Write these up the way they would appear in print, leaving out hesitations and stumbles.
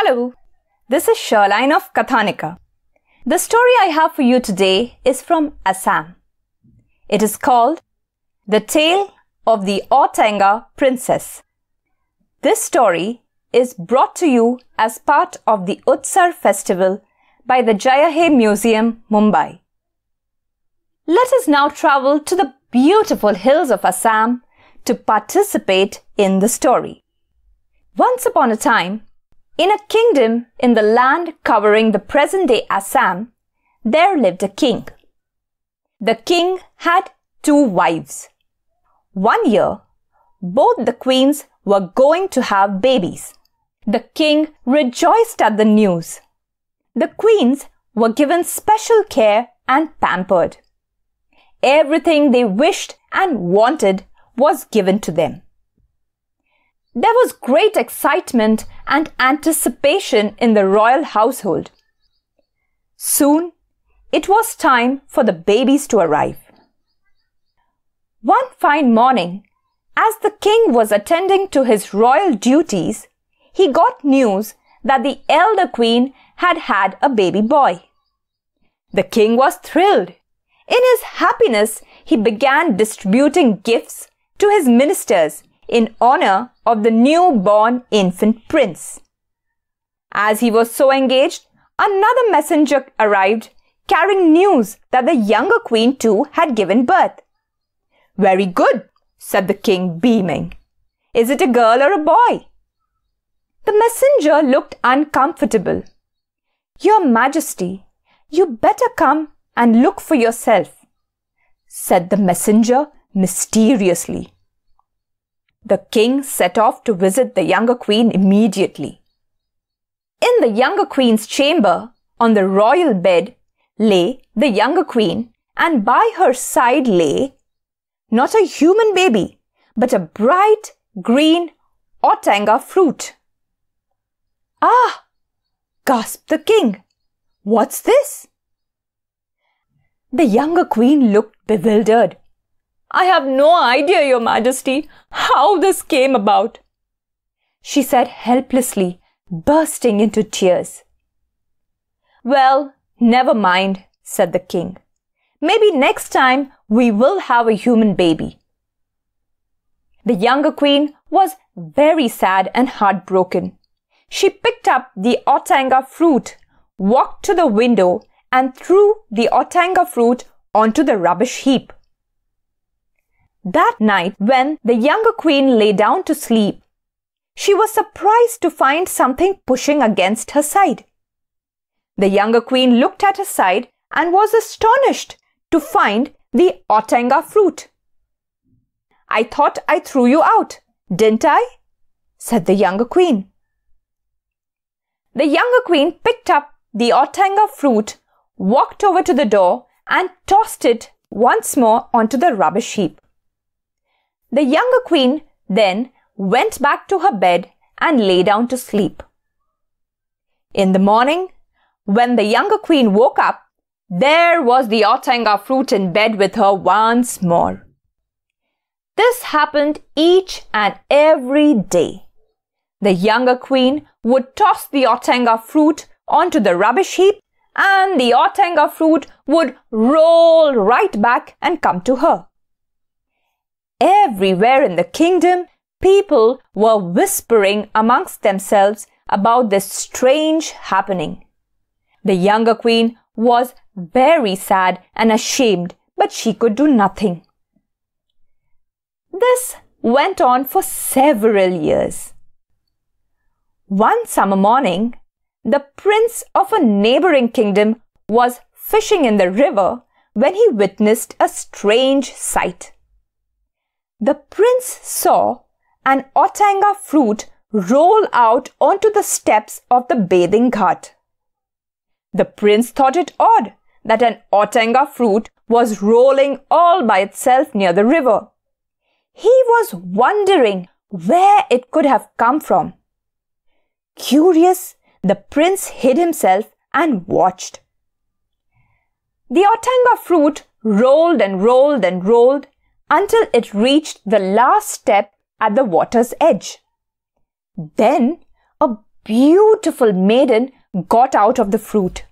Hello, this is Sherline of Kathanika. The story I have for you today is from Assam. It is called The Tale of the Ow Tenga Princess. This story is brought to you as part of the Utsar festival by the Jaya He Museum, Mumbai. Let us now travel to the beautiful hills of Assam to participate in the story. Once upon a time, in a kingdom in the land covering the present-day Assam, there lived a king. The king had 2 wives. One year, both the queens were going to have babies. The king rejoiced at the news. The queens were given special care and pampered. Everything they wished and wanted was given to them. There was great excitement and anticipation in the royal household. Soon, it was time for the babies to arrive. One fine morning, as the king was attending to his royal duties, he got news that the elder queen had had a baby boy. The king was thrilled. In his happiness, he began distributing gifts to his ministers in honor of the newborn infant prince. As he was so engaged, another messenger arrived carrying news that the younger queen too had given birth. "Very good," said the king, beaming. "Is it a girl or a boy?" The messenger looked uncomfortable. "Your Majesty, you better come and look for yourself," said the messenger mysteriously. The king set off to visit the younger queen immediately. In the younger queen's chamber, on the royal bed, lay the younger queen, and by her side lay not a human baby, but a bright green Ow Tenga fruit. "Ah!" gasped the king. "What's this?" The younger queen looked bewildered. "I have no idea, Your Majesty, how this came about," she said helplessly, bursting into tears. "Well, never mind," said the king. "Maybe next time we will have a human baby." The younger queen was very sad and heartbroken. She picked up the Ow Tenga fruit, walked to the window, and threw the Ow Tenga fruit onto the rubbish heap. That night, when the younger queen lay down to sleep, she was surprised to find something pushing against her side. The younger queen looked at her side and was astonished to find the Ow Tenga fruit. "I thought I threw you out, didn't I?" said the younger queen. The younger queen picked up the Ow Tenga fruit, walked over to the door, and tossed it once more onto the rubbish heap. The younger queen then went back to her bed and lay down to sleep. In the morning, when the younger queen woke up, there was the Ow Tenga fruit in bed with her once more. This happened each and every day. The younger queen would toss the Ow Tenga fruit onto the rubbish heap, and the Ow Tenga fruit would roll right back and come to her. Everywhere in the kingdom, people were whispering amongst themselves about this strange happening. The younger queen was very sad and ashamed, but she could do nothing. This went on for several years. One summer morning, the prince of a neighboring kingdom was fishing in the river when he witnessed a strange sight. The prince saw an Ow Tenga fruit roll out onto the steps of the bathing ghat. The prince thought it odd that an Ow Tenga fruit was rolling all by itself near the river. He was wondering where it could have come from. Curious, the prince hid himself and watched. The Ow Tenga fruit rolled and rolled and rolled until it reached the last step at the water's edge. Then a beautiful maiden got out of the fruit.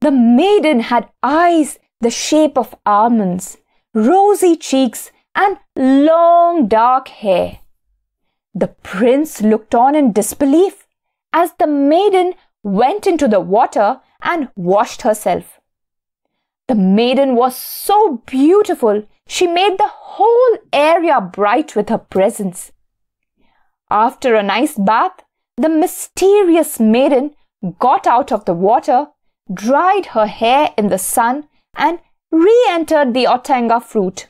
The maiden had eyes the shape of almonds, rosy cheeks, and long dark hair. The prince looked on in disbelief as the maiden went into the water and washed herself. The maiden was so beautiful, she made the whole area bright with her presence. After a nice bath, the mysterious maiden got out of the water, dried her hair in the sun, and re-entered the Ow Tenga fruit.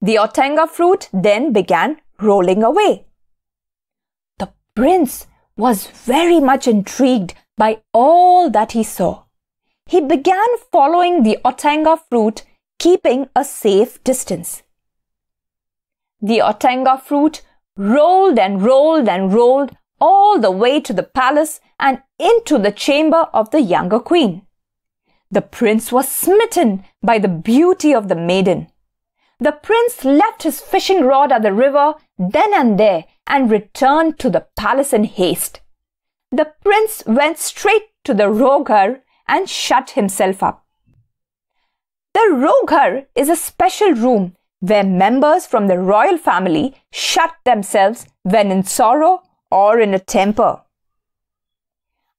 The Ow Tenga fruit then began rolling away. The prince was very much intrigued by all that he saw. He began following the Ow Tenga fruit, keeping a safe distance. The Ow Tenga fruit rolled and rolled and rolled all the way to the palace and into the chamber of the younger queen. The prince was smitten by the beauty of the maiden. The prince left his fishing rod at the river then and there and returned to the palace in haste. The prince went straight to the roghar and shut himself up. The roghar is a special room where members from the royal family shut themselves when in sorrow or in a temper.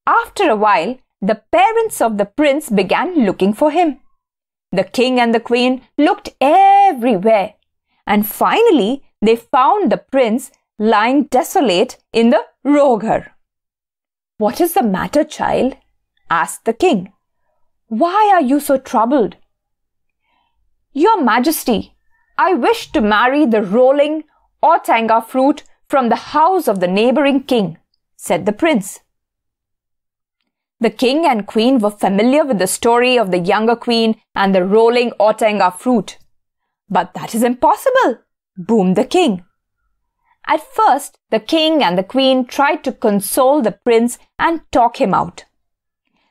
After a while, the parents of the prince began looking for him. The king and the queen looked everywhere, and finally they found the prince lying desolate in the roghar. "What is the matter, child?" asked the king. "Why are you so troubled?" "Your Majesty, I wish to marry the rolling Ow Tenga fruit from the house of the neighboring king," said the prince. The king and queen were familiar with the story of the younger queen and the rolling Ow Tenga fruit. "But that is impossible," boomed the king. At first, the king and the queen tried to console the prince and talk him out.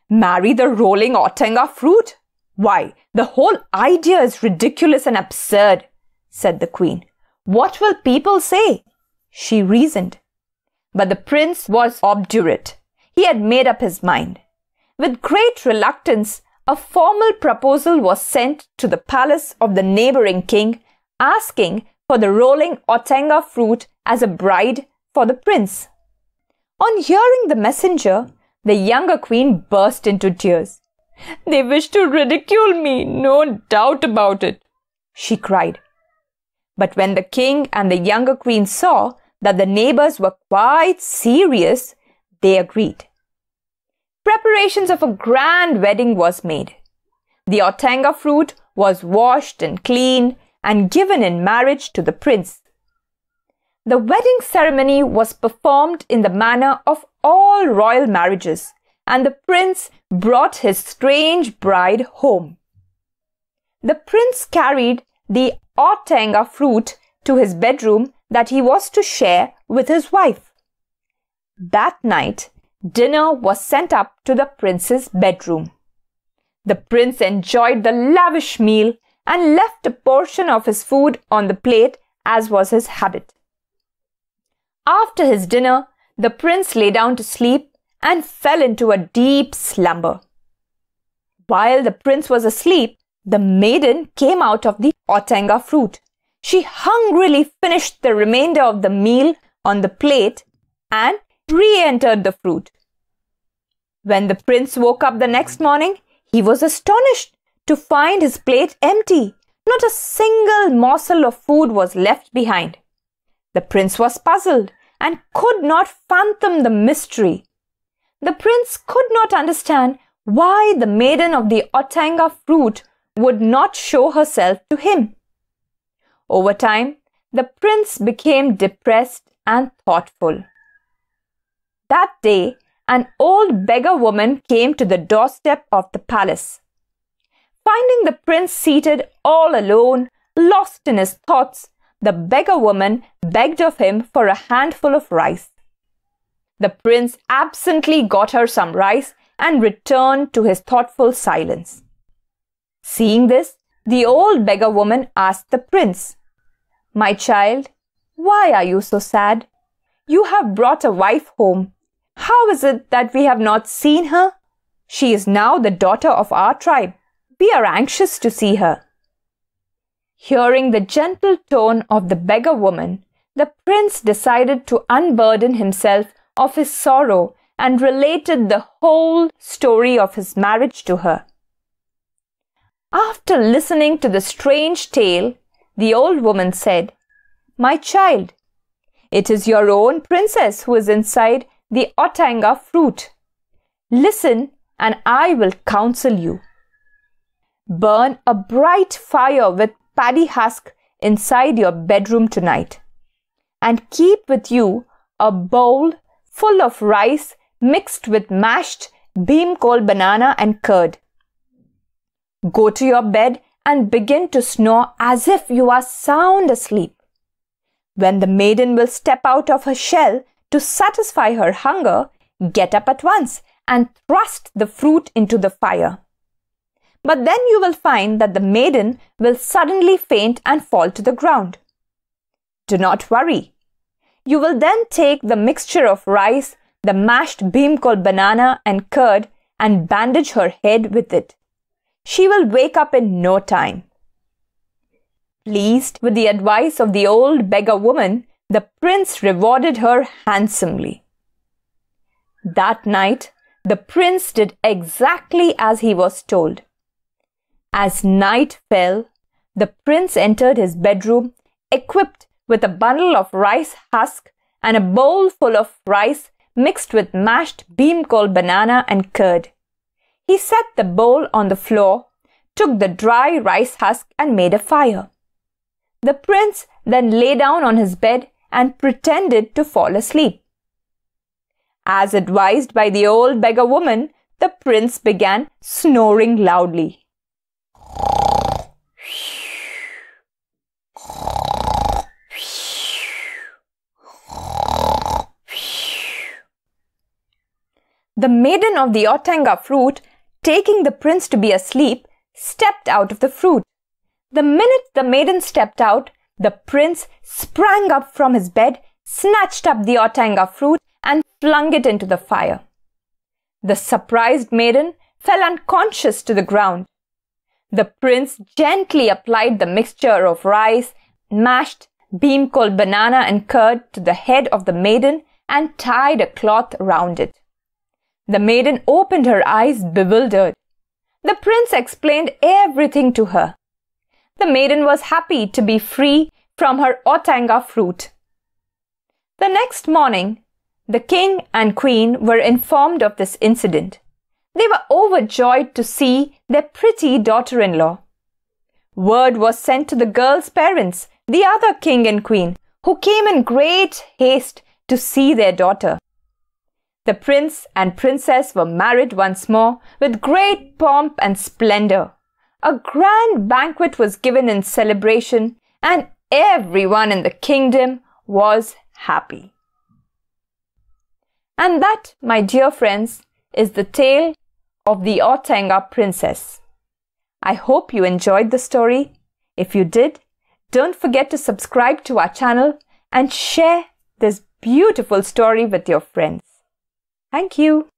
"Marry the rolling Ow Tenga fruit? Why, the whole idea is ridiculous and absurd," said the queen. "What will people say?" she reasoned. But the prince was obdurate. He had made up his mind. With great reluctance, a formal proposal was sent to the palace of the neighboring king, asking for the rolling Ow Tenga fruit as a bride for the prince. On hearing the messenger, the younger queen burst into tears. "They wish to ridicule me, no doubt about it," she cried. But when the king and the younger queen saw that the neighbors were quite serious, they agreed. Preparations of a grand wedding was made. The Ow Tenga fruit was washed and cleaned and given in marriage to the prince. The wedding ceremony was performed in the manner of all royal marriages, and the prince brought his strange bride home. The prince carried the Ow Tenga fruit to his bedroom that he was to share with his wife. That night, dinner was sent up to the prince's bedroom. The prince enjoyed the lavish meal and left a portion of his food on the plate as was his habit. After his dinner, the prince lay down to sleep and fell into a deep slumber. While the prince was asleep, the maiden came out of the Ow Tenga fruit. She hungrily finished the remainder of the meal on the plate and re-entered the fruit. When the prince woke up the next morning, he was astonished to find his plate empty. Not a single morsel of food was left behind. The prince was puzzled and could not fathom the mystery. The prince could not understand why the maiden of the Ow Tenga fruit would not show herself to him. Over time, the prince became depressed and thoughtful. That day, an old beggar woman came to the doorstep of the palace. Finding the prince seated all alone, lost in his thoughts, the beggar woman begged of him for a handful of rice. The prince absently got her some rice and returned to his thoughtful silence. Seeing this, the old beggar woman asked the prince, "My child, why are you so sad? You have brought a wife home, How is it that we have not seen her? She is now the daughter of our tribe. We are anxious to see her." Hearing the gentle tone of the beggar woman, the prince decided to unburden himself of his sorrow and related the whole story of his marriage to her. After listening to the strange tale, the old woman said, "My child, it is your own princess who is inside the Ow Tenga fruit. Listen, and I will counsel you. Burn a bright fire with paddy husk inside your bedroom tonight, and keep with you a bowl full of rice mixed with mashed beam-coal banana and curd. Go to your bed and begin to snore as if you are sound asleep. When the maiden will step out of her shell to satisfy her hunger, get up at once and thrust the fruit into the fire. But then you will find that the maiden will suddenly faint and fall to the ground. Do not worry. You will then take the mixture of rice, the mashed beam-coal banana and curd and bandage her head with it. She will wake up in no time." Pleased with the advice of the old beggar woman, the prince rewarded her handsomely. That night, the prince did exactly as he was told. As night fell, the prince entered his bedroom equipped with a bundle of rice husk and a bowl full of rice mixed with mashed beam-coal banana and curd. He set the bowl on the floor, took the dry rice husk and made a fire. The prince then lay down on his bed and pretended to fall asleep. As advised by the old beggar woman, the prince began snoring loudly. The maiden of the Ow Tenga fruit, taking the prince to be asleep, stepped out of the fruit. The minute the maiden stepped out, the prince sprang up from his bed, snatched up the Ow Tenga fruit and flung it into the fire. The surprised maiden fell unconscious to the ground. The prince gently applied the mixture of rice, mashed beam-coal banana and curd to the head of the maiden and tied a cloth round it. The maiden opened her eyes bewildered. The prince explained everything to her. The maiden was happy to be free from her Ow Tenga fruit. The next morning, the king and queen were informed of this incident. They were overjoyed to see their pretty daughter-in-law. Word was sent to the girl's parents, the other king and queen, who came in great haste to see their daughter. The prince and princess were married once more with great pomp and splendor. A grand banquet was given in celebration, and everyone in the kingdom was happy. And that, my dear friends, is the tale of the Ow Tenga Princess. I hope you enjoyed the story. If you did, don't forget to subscribe to our channel and share this beautiful story with your friends. Thank you.